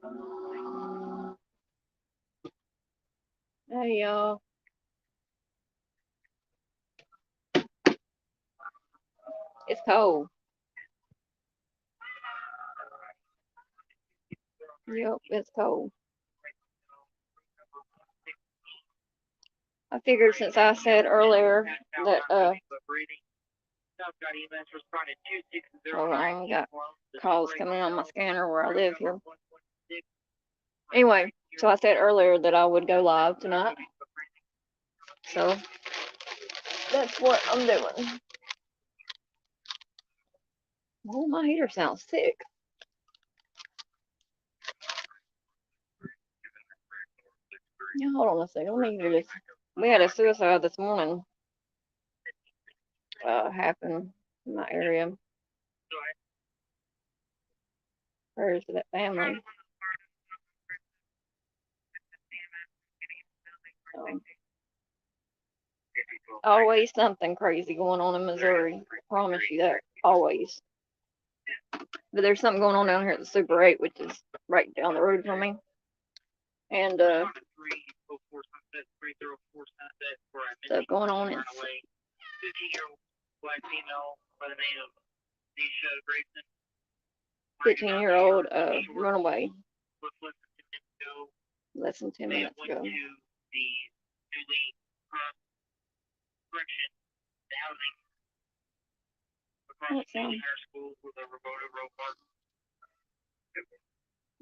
Hey y'all, it's cold. Yep, it's cold. I figured since I said earlier that hold on, I got calls coming on my scanner where I live here. Anyway, so I said earlier that I would go live tonight. So that's what I'm doing. Oh, my heater sounds sick. Yeah, hold on a second. Let me hear this. We had a suicide this morning happen in my area. Prayers to that family. Always something crazy going on in Missouri. I promise you that. Always. But there's something going on down here at the Super 8, which is right down the road from me. And stuff going on. It's 15-year-old runaway. Less than 10 minutes ago.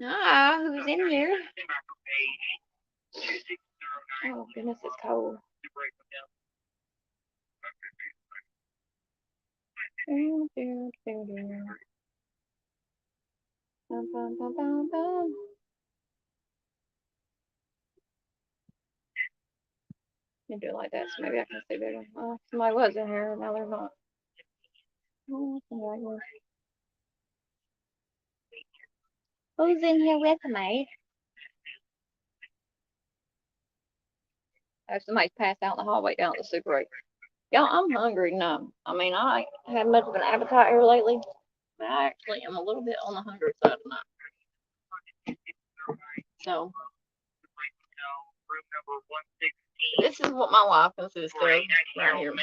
Ah, who's in here? Oh goodness, it's cold. You do it like that, so maybe I can see better. Oh, somebody was in here, now they're not. Oh, who's in here with me? Oh, somebody's passed out in the hallway down at the Super 8. Y'all, I'm hungry now. I mean, I ain't had much of an appetite here lately, but I actually am a little bit on the hungry side tonight. So, this is what my wife consists of right here.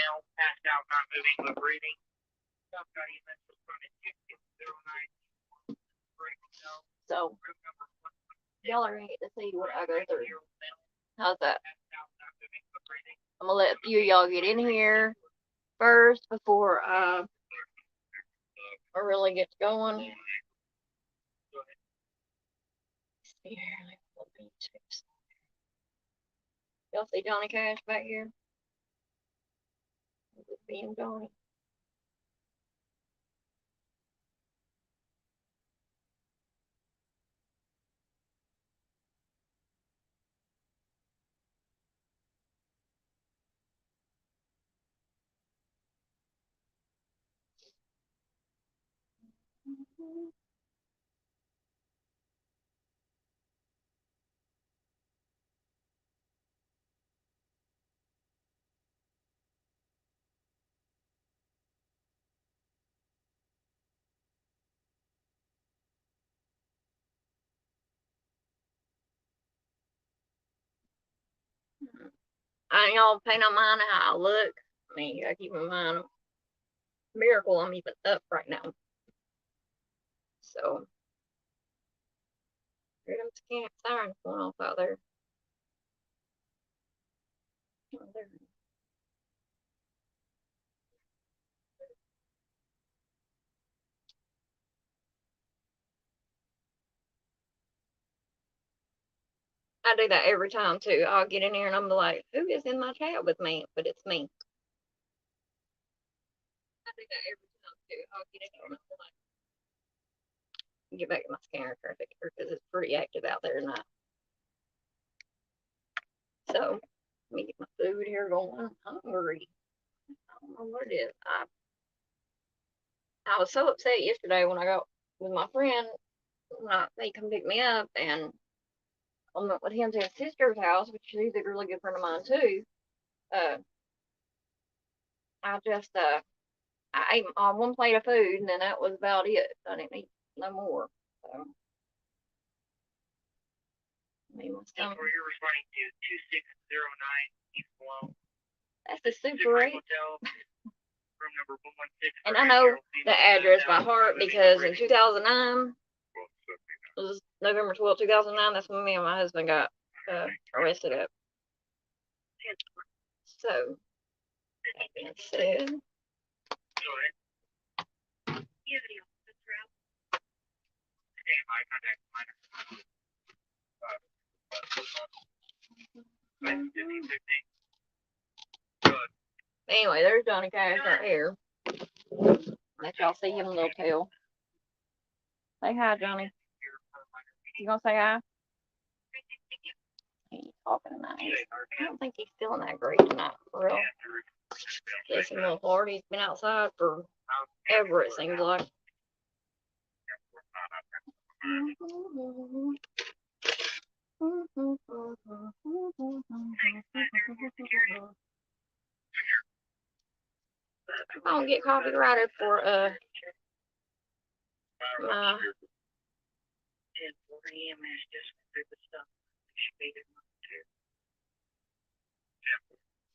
So, y'all are gonna get to see what I go through. How's that? I'm gonna let a few of y'all get in here first before I really get going. Y'all see Johnny Cash back here? Being Johnny. I ain't y'all pay no mind how I look. I mean, you gotta keep in mind, miracle I'm even up right now. So, hear them camp sirens going off out there. I do that every time too. I'll get in here and I'm like, who is in my chat with me? But it's me. I do that every time too. I'll get in here and I'm like, get back to my scanner traffic because it's pretty active out there tonight. So let me get my food here going. I'm hungry. I don't know what it is. I was so upset yesterday when I got with my friend when they come pick me up and I went with him to his sister's house, which she's a really good friend of mine too. I just I ate one plate of food and then that was about it. I didn't eat no more. So Maybe my Yes, stomach. where you're responding to 2609 East Malone. That's the Super 8. Hotel, room number 116. And I know the address by heart because in 2009, it was November 12, 2009, that's when me and my husband got arrested at. So, that being said, anyway, there's Johnny Cash right here. Let y'all see him a little tail. Say hi, Johnny. You gonna say hi? He's talking nice. I don't think he's feeling that great tonight, for real. He's a little hard. He's been outside forever, it seems like. I'm gonna get copyrighted for my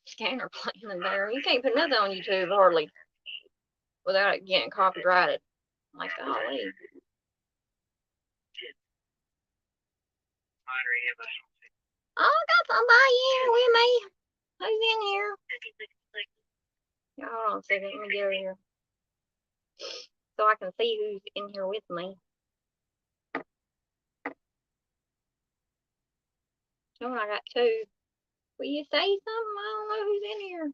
scanner playing in there. You can't put nothing on YouTube hardly without it getting copyrighted. Like, golly. Oh, I got somebody here with me. Who's in here? Yeah, hold on a second. Let me get over here so I can see who's in here with me. Oh, I got two. Will you say something? I don't know who's in here.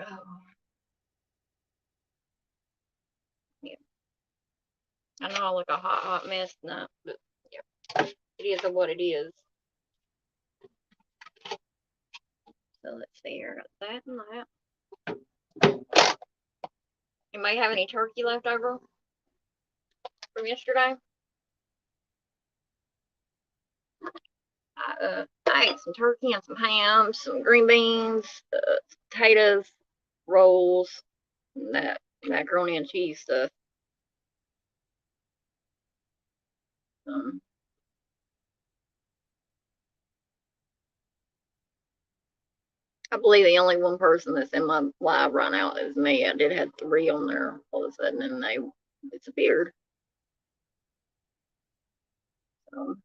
Oh. Yeah. I know I look a hot mess tonight, but yeah, it is what it is. So let's see here. Got that and that. Anybody have any turkey left over from yesterday? I ate some turkey and some ham, some green beans, potatoes, rolls, and that macaroni and cheese stuff. I believe the only one person that's in my live right now is me. I did have 3 on there all of a sudden, and they disappeared. So.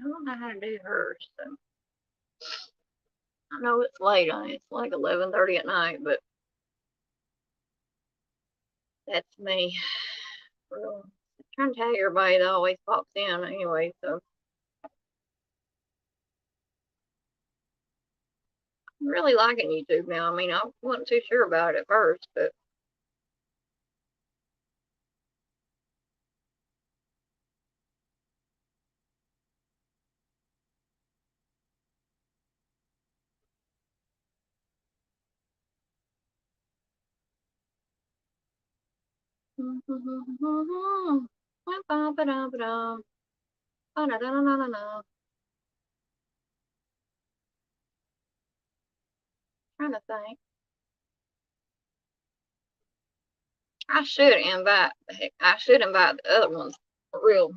I don't know how to do hers, so I know it's late on it. It's like 11:30 at night, but that's me. Well, I'm trying to tell everybody that always pops in anyway, so I'm really liking YouTube now. I mean, I wasn't too sure about it at first, but trying to think. I should invite the other ones for real.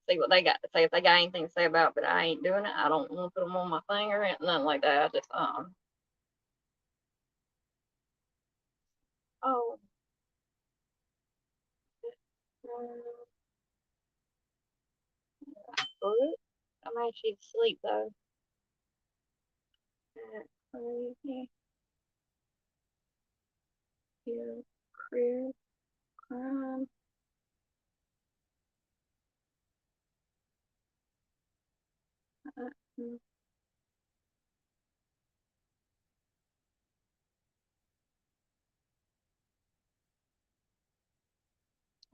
see what they got to say. If they got anything to say about it, but I ain't doing it. I don't want to put them on my thing or anything, nothing like that. I just, oh. I'm actually asleep though. Crazy. Here, crib, crime.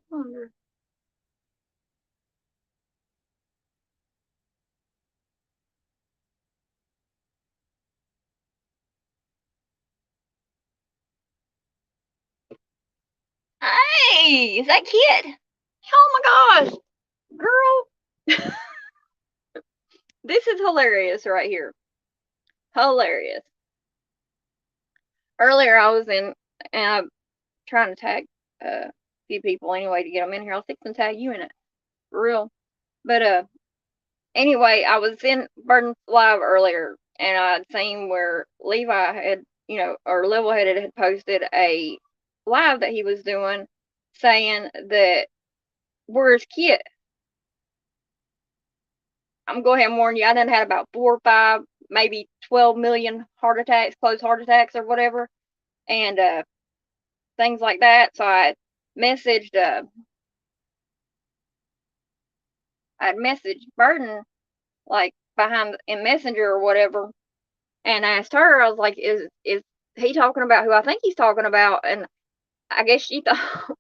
Wonder. Hey, is that Kit? Oh my gosh, girl. This is hilarious right here. Hilarious. Earlier I was in, and I'm trying to tag a few people anyway to get them in here. I'll fix and tag you in it, for real. But anyway, I was in Burden's Live earlier, and I'd seen where Levi had, or Levelheaded had posted a live that he was doing saying that, where's Kit? I'm going to go ahead and warn you, I done had about 4 or 5, maybe 12 million heart attacks, close heart attacks or whatever, and things like that. So I messaged Burden, like, behind in Messenger or whatever, and asked her. I was like, is he talking about who I think he's talking about? And I guess she thought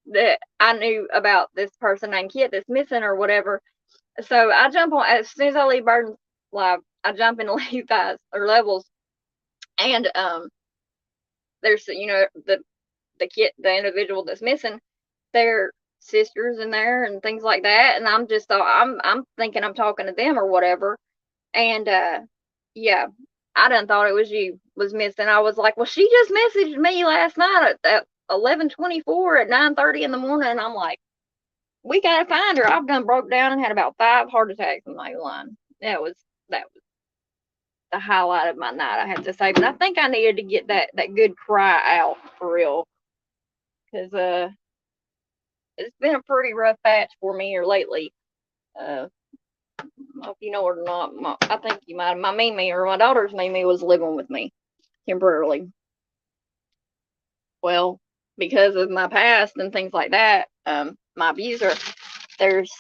that I knew about this person named Kit that's missing or whatever. So I jump on, as soon as I leave Burden's Live, I jump into Levi's or Levels, and there's, the Kit, the individual that's missing, their sisters in there and things like that, and I'm just thought I'm thinking I'm talking to them or whatever, and yeah, I done thought it was you was missing. I was like, well, she just messaged me last night at 11:24 at 9:30 in the morning, and I'm like, we gotta find her. I've done broke down and had about 5 heart attacks in my line. That was the highlight of my night, I have to say. But I think I needed to get that good cry out for real, because it's been a pretty rough patch for me here lately. If you know it or not, I think you might. My Mimi, or my daughter's Mimi, was living with me temporarily. Well, because of my past and things like that, my abuser, there's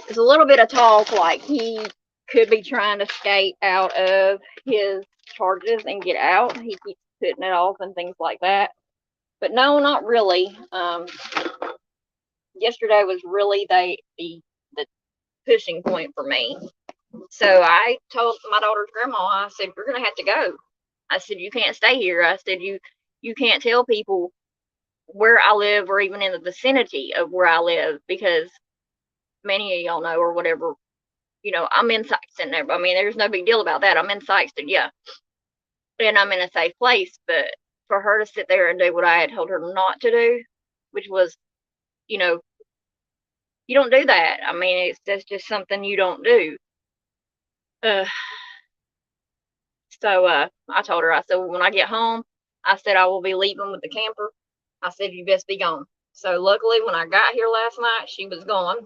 a little bit of talk like he could be trying to skate out of his charges and get out. He keeps putting it off and things like that. But no, not really. Yesterday was really the pushing point for me. So I told my daughter's grandma, I said, you're going to have to go. I said, you can't stay here. I said, you can't tell people where I live or even in the vicinity of where I live, because many of y'all know or whatever, I'm in Sikeston. I mean, there's no big deal about that. I'm in Sikeston, yeah. And I'm in a safe place. But for her to sit there and do what I had told her not to do, which was, you don't do that. I mean, that's just something you don't do. So I told her, I said, well, when I get home, I said, I will be leaving with the camper. I said, you best be gone. So luckily, when I got here last night, she was gone.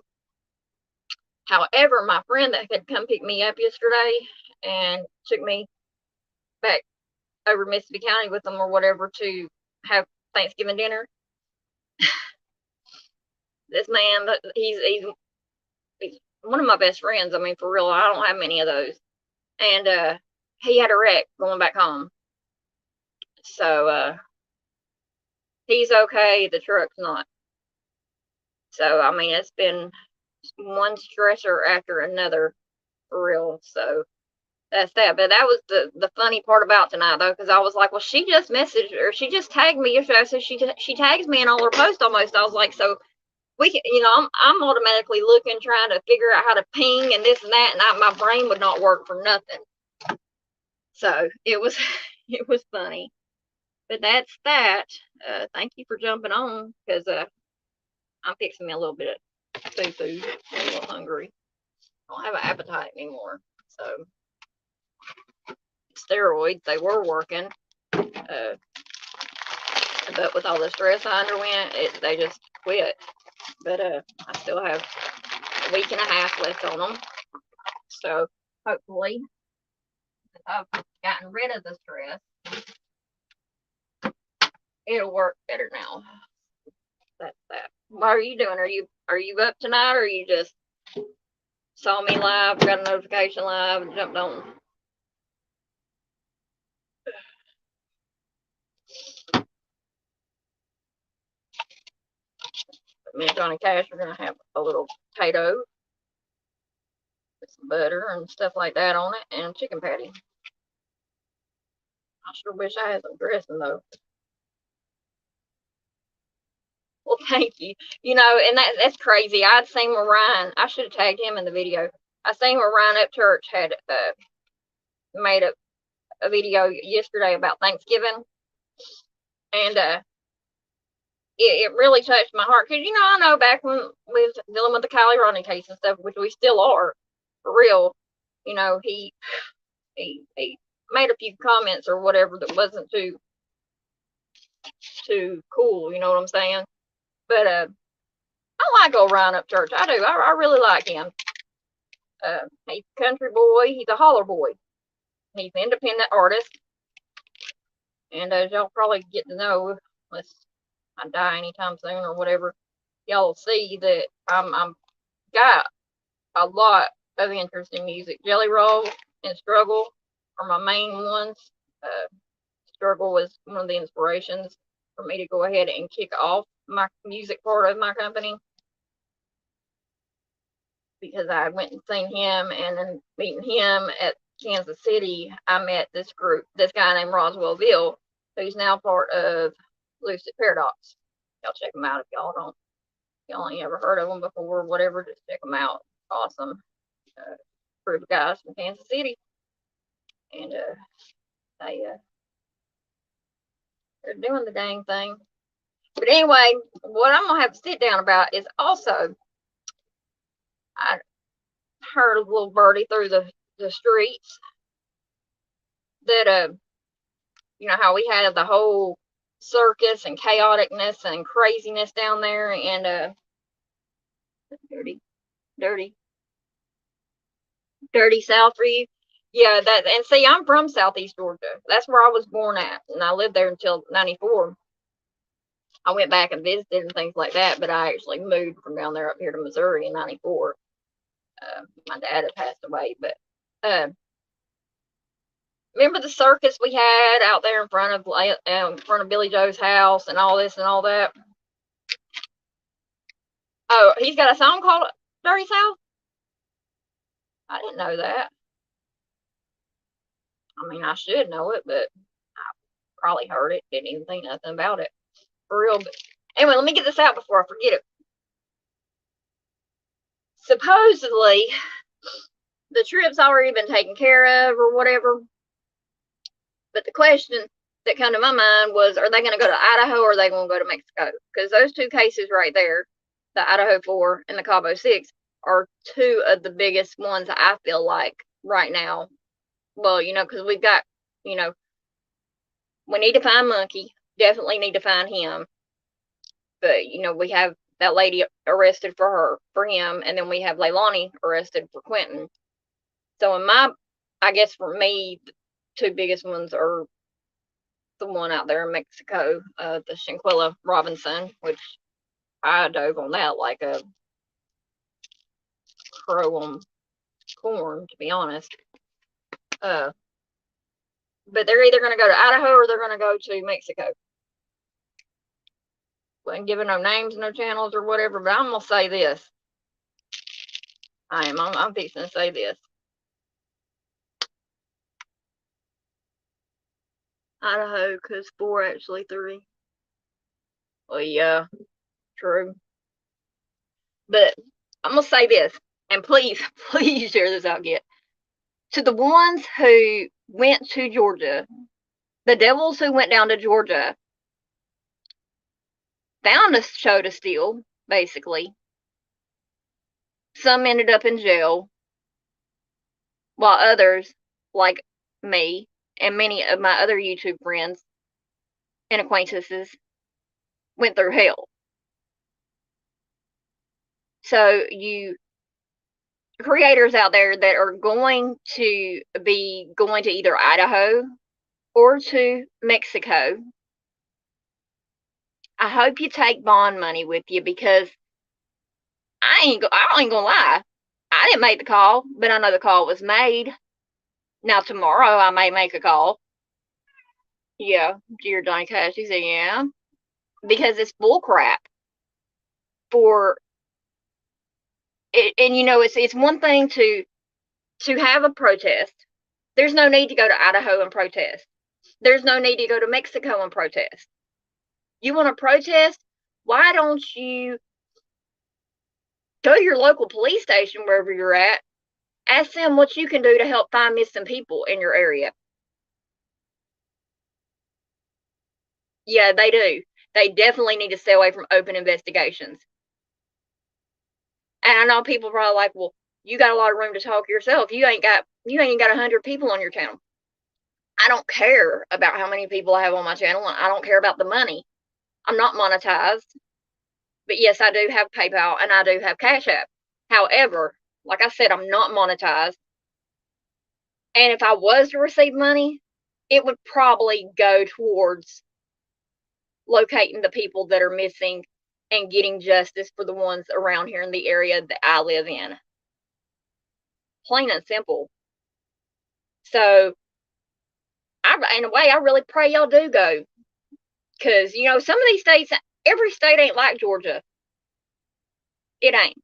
However, my friend that had come pick me up yesterday and took me back over Mississippi County with them or whatever to have Thanksgiving dinner. This man, he's one of my best friends. I mean, for real, I don't have many of those. And he had a wreck going back home. So he's okay. The truck's not. So, I mean, it's been one stressor after another, for real. So that's that. But that was the funny part about tonight, though, because I was like, well, she just messaged, or she just tagged me yesterday. So she tags me in all her posts almost. I was like, so we can, I'm automatically looking, trying to figure out how to ping and this and that, and my brain would not work for nothing. So it was it was funny. But that's that. Thank you for jumping on, because I'm fixing me a little bit food. I'm a little hungry. I don't have an appetite anymore. So steroids, they were working. But with all the stress I underwent, they just quit. But I still have a week and a half left on them. So hopefully I've gotten rid of the stress. It'll work better now. That's that. What are you doing? Are you up tonight, or you just saw me live, got a notification live, and jumped on? Me and Johnny Cash are gonna have a little potato with some butter and stuff like that on it, and chicken patty. I sure wish I had some dressing though. Well, thank you. You know, and that's crazy. I'd seen where Ryan, I should have tagged him in the video. I seen where Ryan Upchurch had made a video yesterday about Thanksgiving. And it really touched my heart. Because, you know, I know back when we was dealing with the Kylie Ronnie case and stuff, which we still are, for real, you know, he made a few comments or whatever that wasn't too cool, you know what I'm saying? But I like old Ryan Upchurch. I do. I really like him. He's a country boy. He's a holler boy. He's an independent artist. And as y'all probably get to know, unless I die anytime soon or whatever, y'all will see that I'm got a lot of interest in music. Jelly Roll and Struggle are my main ones. Struggle was one of the inspirations for me to go ahead and kick off my music part of my company, because I went and seen him, and then meeting him at Kansas City, I met this guy named Roswell Ville, who's now part of Lucid Paradox. Y'all check him out if y'all ain't ever heard of them before, whatever, just check them out. Awesome. Group of guys from Kansas City. And they're doing the dang thing. But anyway, what I'm gonna have to sit down about is also, I heard a little birdie through the streets that you know how we had the whole circus and chaoticness and craziness down there, and dirty South for you. Yeah, that, and see, I'm from Southeast Georgia. That's where I was born at, and I lived there until '94. I went back and visited and things like that, but I actually moved from down there up here to Missouri in '94. My dad had passed away, but remember the circus we had out there in front of Billy Joe's house and all this and all that? Oh, he's got a song called Dirty South? I didn't know that. I mean, I should know it, but I probably heard it, didn't even think nothing about it. For real. But anyway, let me get this out before I forget it. Supposedly, the trip's already been taken care of or whatever. But the question that came to my mind was, are they going to go to Idaho or are they going to go to Mexico? Because those two cases right there, the Idaho 4 and the Cabo 6, are two of the biggest ones I feel like right now. Well, you know, because we've got, you know, we need to find Monkey. Definitely need to find him. But, you know, we have that lady arrested for him, and then we have Leilani arrested for Quentin. So I guess for me, the two biggest ones are the one out there in Mexico, the Shanquella Robinson, which I dove on that like a crow on corn, to be honest. But they're either going to go to Idaho or they're going to go to Mexico. Wasn't giving no names, no channels or whatever, but I'm going to say this. I'm fixing to say this. Idaho, because 4 actually 3. Well, yeah, true. But I'm going to say this, and please share this out, to the ones who went to Georgia, the devils who went down to Georgia found a show to steal, basically. Some ended up in jail, while others, like me and many of my other YouTube friends and acquaintances, went through hell. So you creators out there that are going to be going to either Idaho or to Mexico, I hope you take bond money with you, because I ain't gonna lie. I didn't make the call, but I know the call was made. Now tomorrow I may make a call. Yeah, dear Johnny Cash. He said, yeah, because it's bull crap. For it, and you know, it's one thing to have a protest. There's no need to go to Idaho and protest. There's no need to go to Mexico and protest. You want to protest? Why don't you go to your local police station, wherever you're at, ask them what you can do to help find missing people in your area? Yeah, they do. They definitely need to stay away from open investigations. And I know people are probably like, well, you got a lot of room to talk yourself. You ain't got 100 people on your channel. I don't care about how many people I have on my channel. I don't care about the money. I'm not monetized. But yes, I do have PayPal and I do have Cash App. However, like I said, I'm not monetized. And if I was to receive money, it would probably go towards locating the people that are missing and getting justice for the ones around here in the area that I live in. Plain and simple. So, in a way, I really pray y'all do go. Because, you know, some of these states, every state ain't like Georgia. It ain't.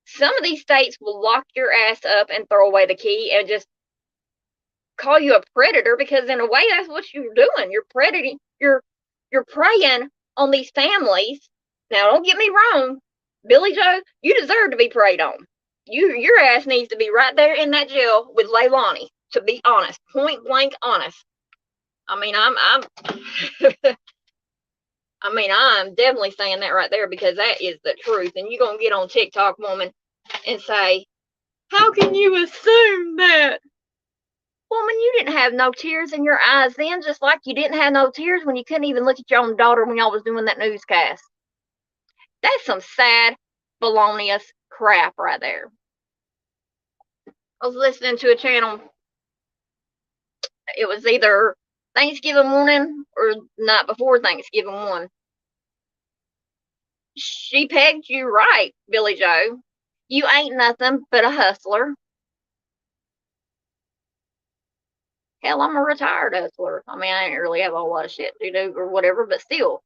Some of these states will lock your ass up and throw away the key and just call you a predator, because in a way that's what you're doing. You're predating. You're preying on these families. Now, don't get me wrong, Billy Joe, you deserve to be preyed on. Your ass needs to be right there in that jail with Leilani. To be honest, point blank honest. I mean, I'm definitely saying that right there, because that is the truth. And you're gonna get on TikTok, woman, and say, "How can you assume that?" Woman, you didn't have no tears in your eyes then, just like you didn't have no tears when you couldn't even look at your own daughter when y'all was doing that newscast. That's some sad, felonious crap right there. I was listening to a channel. It was either Thanksgiving morning or night before Thanksgiving one. She pegged you right, Billy Joe. You ain't nothing but a hustler. Hell, I'm a retired hustler. I mean, I didn't really have a whole lot of shit to do or whatever, but still.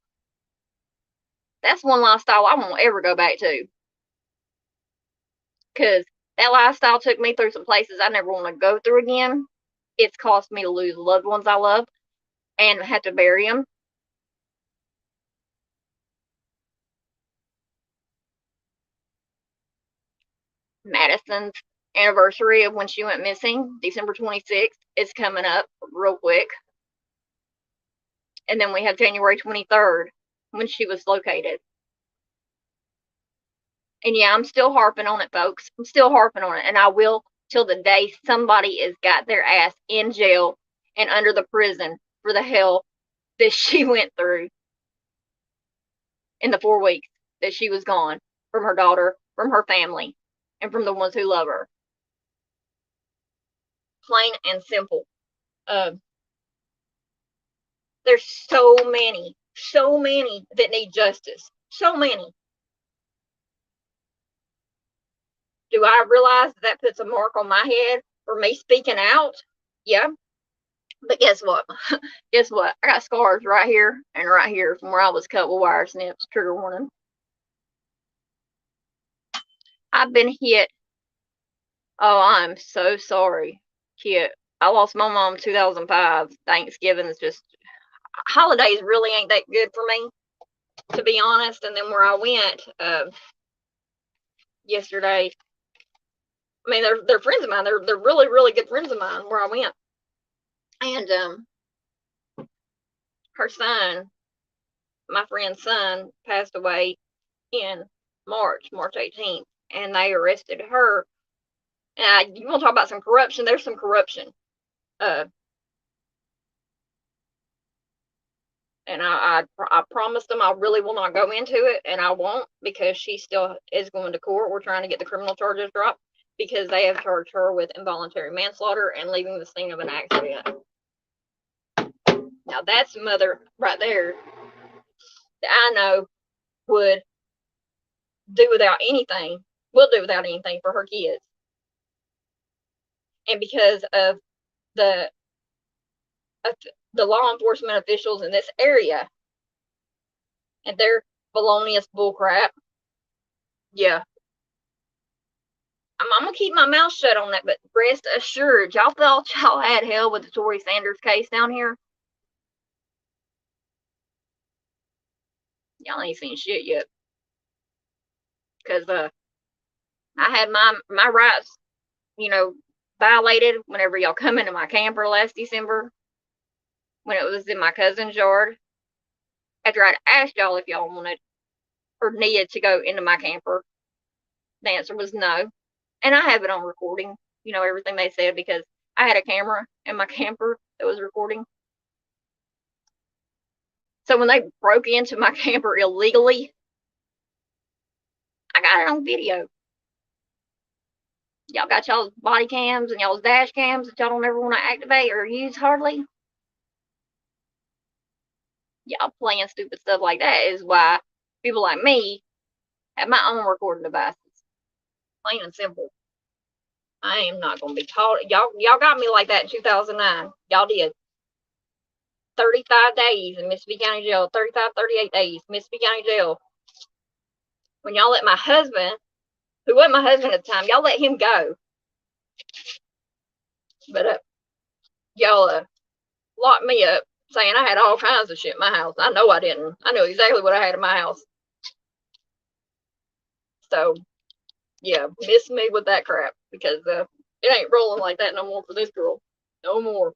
That's one lifestyle I won't ever go back to. Because that lifestyle took me through some places I never want to go through again. It's cost me to lose loved ones I love and have to bury them. Madison's anniversary of when she went missing, December 26th, is coming up real quick. And then we have January 23rd when she was located. And yeah, I'm still harping on it, folks. I'm still harping on it. And I will till the day somebody has got their ass in jail and under the prison for the hell that she went through in the 4 weeks that she was gone from her daughter, from her family, and from the ones who love her. Plain and simple. There's so many that need justice. So many. Do I realize that puts a mark on my head for me speaking out? Yeah. But guess what? Guess what? I got scars right here and right here from where I was cut with wire snips. Trigger warning. I've been hit. Oh, I'm so sorry, kid. I lost my mom in 2005. Thanksgiving is just, holidays really ain't that good for me, to be honest. And then where I went yesterday, I mean, they're friends of mine. They're really, really good friends of mine where I went. And her son, my friend's son, passed away in March 18th. and they arrested her. And you want to talk about some corruption? There's some corruption. And I promised them I really will not go into it, and I won't, because she still is going to court. We're trying to get the criminal charges dropped because they have charged her with involuntary manslaughter and leaving the scene of an accident. Now that's a mother right there that I know would do without anything, will do without anything for her kids. And because of the law enforcement officials in this area and their baloney bullcrap, yeah, I'm gonna keep my mouth shut on that. But rest assured, y'all thought y'all had hell with the Tory Sanders case down here. Y'all ain't seen shit yet. Because I had my rights, violated whenever y'all come into my camper last December, when it was in my cousin's yard. After I'd asked y'all if y'all wanted or needed to go into my camper, the answer was no. And I have it on recording, everything they said, because I had a camera in my camper that was recording. So when they broke into my camper illegally, I got it on video. Y'all got y'all's body cams and y'all's dash cams that y'all don't ever want to activate or use hardly. Y'all playing stupid stuff like that is why people like me have my own recording devices. Plain and simple. I am not going to be taught. Y'all got me like that in 2009. Y'all did. 35 days in Mississippi County Jail. 38 days Mississippi County Jail. When y'all let my husband, who wasn't my husband at the time, y'all let him go. But y'all locked me up, saying I had all kinds of shit in my house. I know I didn't. I knew exactly what I had in my house. So, yeah, miss me with that crap, because it ain't rolling like that no more for this girl. No more.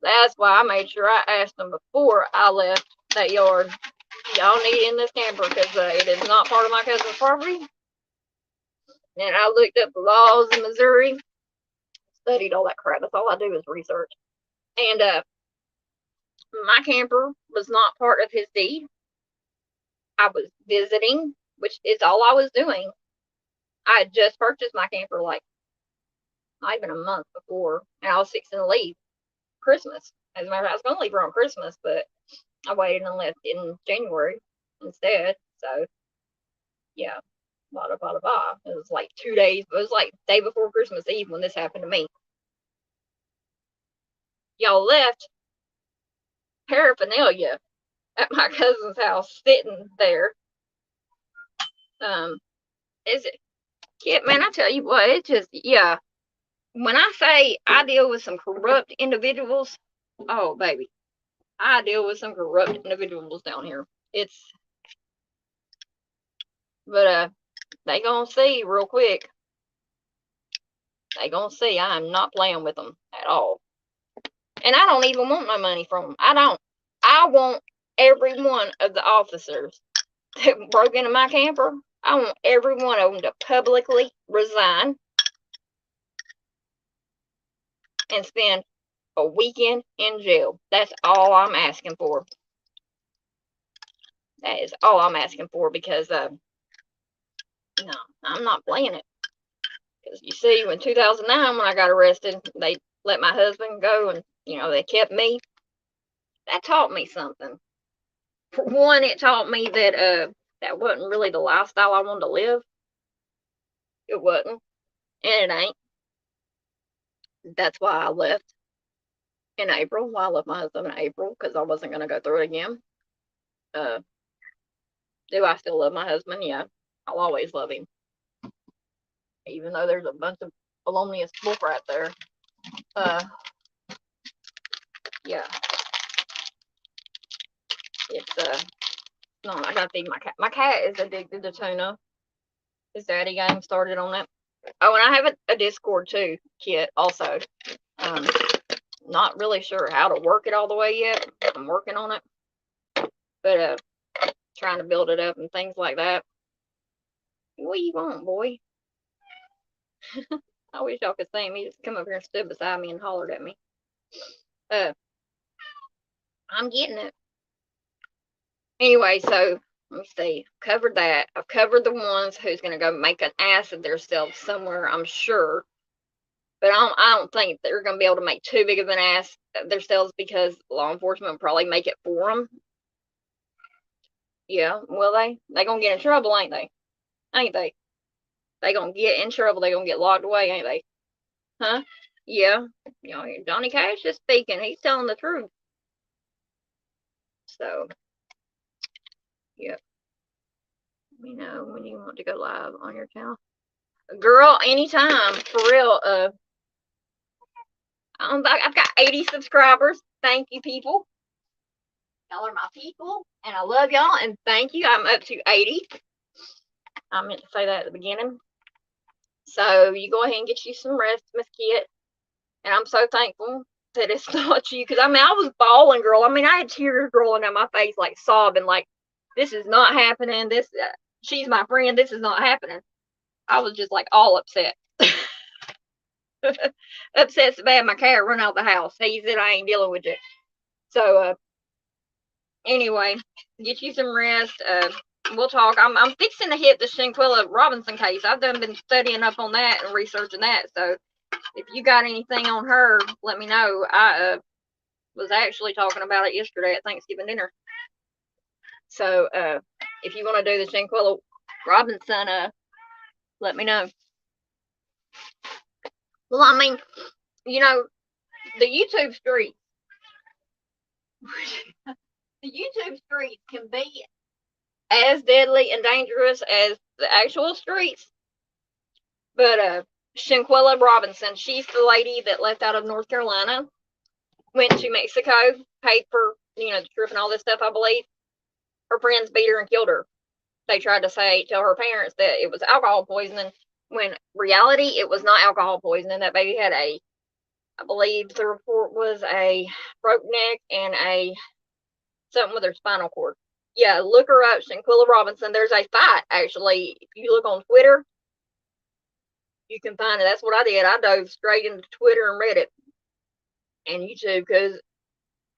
That's why I made sure I asked them before I left that yard. Y'all need in this camper, because it is not part of my cousin's property. And I looked up the laws in Missouri, studied all that crap. That's all I do is research. And my camper was not part of his deed. I was visiting, which is all I was doing. I had just purchased my camper like not even a month before, and I was fixing to leave Christmas. As a matter of fact, I was going to leave around Christmas, but I waited and left in January instead. So, yeah, blah, blah, blah, blah. It was like 2 days. It was like day before Christmas Eve when this happened to me. Y'all left paraphernalia at my cousin's house sitting there. Is it? Yeah, man, I tell you what, it just, yeah. When I say I deal with some corrupt individuals, oh, baby, I deal with some corrupt individuals down here. But they gonna see real quick. They gonna see I am not playing with them at all. And I don't even want no money from them. I don't. I want every one of the officers that broke into my camper, I want every one of them to publicly resign and spend a weekend in jail. That's all I'm asking for. That is all I'm asking for, because no, I'm not playing it. Because you see, in 2009 when I got arrested, they let my husband go, and they kept me. That taught me something. For one, it taught me that that wasn't really the lifestyle I wanted to live. It wasn't, and it ain't. That's why I left in April. Why I left my husband in April, because I wasn't going to go through it again. Do I still love my husband? Yeah, I'll always love him, even though there's a bunch of baloney bull right there. Yeah, it's no, I gotta feed my cat. My cat is addicted to tuna. His daddy got him started on that. Oh, and I have a Discord too, Kit, also. Not really sure how to work it all the way yet. I'm working on it, but trying to build it up and things like that. What you want, boy? I wish y'all could see him. He just come up here and stood beside me and hollered at me. I'm getting it. Anyway, so let me see. Covered that. I've covered the ones who's gonna go make an ass of themselves somewhere, I'm sure. But I don't think they're gonna be able to make too big of an ass of themselves because law enforcement will probably make it for them. Yeah, will they? They gonna get in trouble, ain't they? Ain't they? They gonna get in trouble. They gonna get locked away, ain't they? Huh? Yeah. You know, Johnny Cash is speaking. He's telling the truth. So, yeah. Let me know when you want to go live on your channel. Girl, anytime, for real. I've got 80 subscribers. Thank you, people. Y'all are my people, and I love y'all, and thank you. I'm up to 80. I meant to say that at the beginning. So you go ahead and get you some rest, Miss Kit. And I'm so thankful that it's not you, because I mean, I was bawling, girl. I mean, I had tears rolling down my face, like sobbing, like this is not happening. This, she's my friend. This is not happening. I was just like all upset. Upset so bad my cat run out the house. He said I ain't dealing with it. So anyway, get you some rest. We'll talk. I'm fixing to hit the Shanquella Robinson case. I've been studying up on that and researching that. So if you got anything on her, let me know. I was actually talking about it yesterday at Thanksgiving dinner. So if you want to do the Shanquella Robinson, let me know. Well, I mean, you know, the YouTube streets, the YouTube streets can be as deadly and dangerous as the actual streets. But Shanquella Robinson, she's the lady that left out of North Carolina, went to Mexico, paid for, you know, the trip and all this stuff, I believe. Her friends beat her and killed her. They tried to tell her parents that it was alcohol poisoning, when reality, it was not alcohol poisoning. That baby had I believe the report was a broke neck and something with her spinal cord. Yeah, look her up, Shanquella Robinson. There's a fight, actually. If you look on Twitter, you can find it. That's what I did. I dove straight into Twitter and read it. And YouTube, because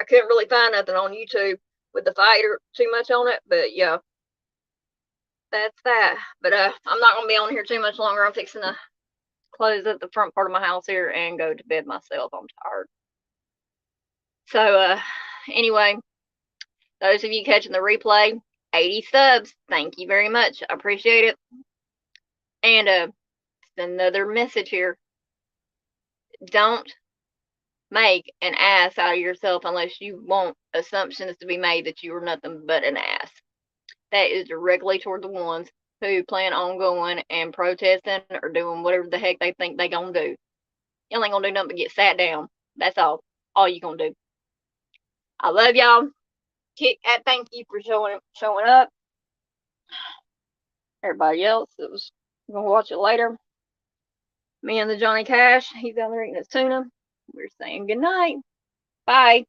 I couldn't really find nothing on YouTube with the fight or too much on it. But yeah, that's that. But I'm not gonna be on here too much longer. I'm fixing to close up the front part of my house here and go to bed myself. I'm tired. So anyway, those of you catching the replay, 80 subs, thank you very much. I appreciate it. And another message here. Don't make an ass out of yourself unless you want assumptions to be made that you are nothing but an ass. That is directly toward the ones who plan on going and protesting or doing whatever the heck they think they gonna do. You ain't gonna do nothing but get sat down. That's all you gonna do. I love y'all. Kit Kat, thank you for showing up. Everybody else that was gonna watch it later. Me and the Johnny Cash, he's down there eating his tuna. We're saying good night. Bye.